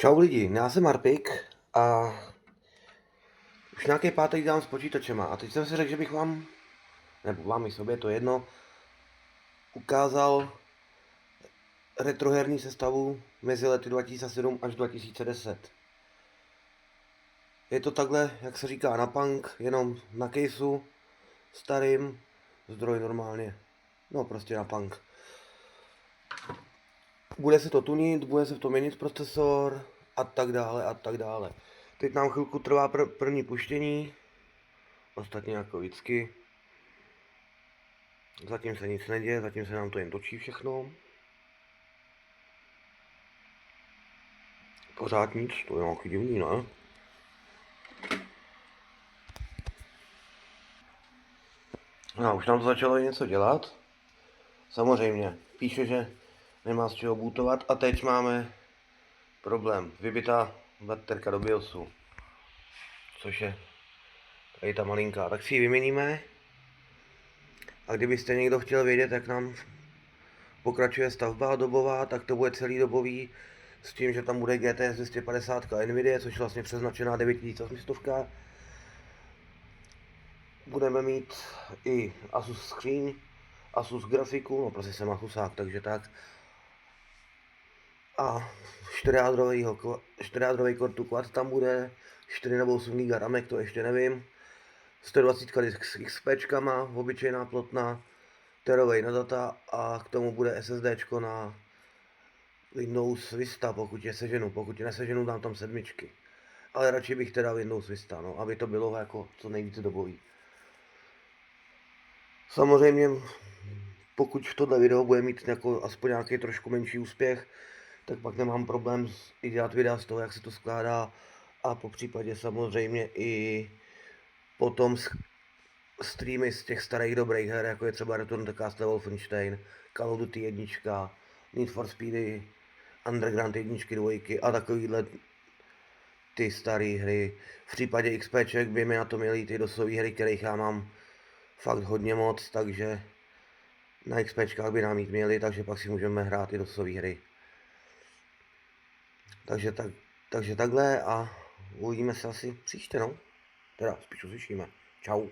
Čau lidi, já jsem Marpik a už nějaký pátek dělám s počítačema a teď jsem si řekl, že bych vám, nebo vám i sobě, to jedno, ukázal retroherní sestavu mezi lety 2007 až 2010. Je to takhle, jak se říká, na punk, jenom na caseu, starým, zdroj normálně, no prostě na punk. Bude se to tunit, bude se v tom měnit procesor a tak dále a tak dále. Teď nám chvilku trvá první puštění, ostatně jako vždycky. Zatím se nic neděje, zatím se nám to jen točí všechno. Pořád nic, to je nějaký divný, ne? No, už nám to začalo něco dělat. Samozřejmě, píše, že nemá z čeho bootovat a teď máme problém. Vybitá baterka do BIOSu, což je tady ta malinká. Tak si ji vyměníme. A kdybyste někdo chtěl vědět, jak nám pokračuje stavba dobová, tak to bude celý dobový s tím, že tam bude GTX 250 NVIDIA, což je vlastně přeznačená 9800. Budeme mít i Asus Screen, Asus grafiku, no prostě jsem Asusák, takže tak. A 4-jádrový Core 2 Quad tam bude, 4 nebo 8 GB ramek, to ještě nevím. 120 s XP, obyčejná plotná, terovej na data a k tomu bude SSD na Windows Vista, pokud je seženu, pokud je neseženu, dám tam sedmičky. Ale radši bych teda Windows Vista, no, aby to bylo jako co nejvíce dobový. Samozřejmě, pokud tohle video bude mít jako aspoň nějaký trošku menší úspěch, tak pak nemám problém i dělat videa z toho, jak se to skládá a po případě samozřejmě i potom streamy z těch starých dobrých her, jako je třeba Return to Castle Wolfenstein, Call of Duty 1, Need for Speedy, Underground 1, 2 a takovýhle ty staré hry. V případě XPček by mi na to měly ty dosové hry, kterých já mám fakt hodně moc, takže na XPčkách by nám jít měli, takže pak si můžeme hrát i dosové hry. Takže takhle a uvidíme se asi příště, no. Teda spíš uslyšíme. Čau.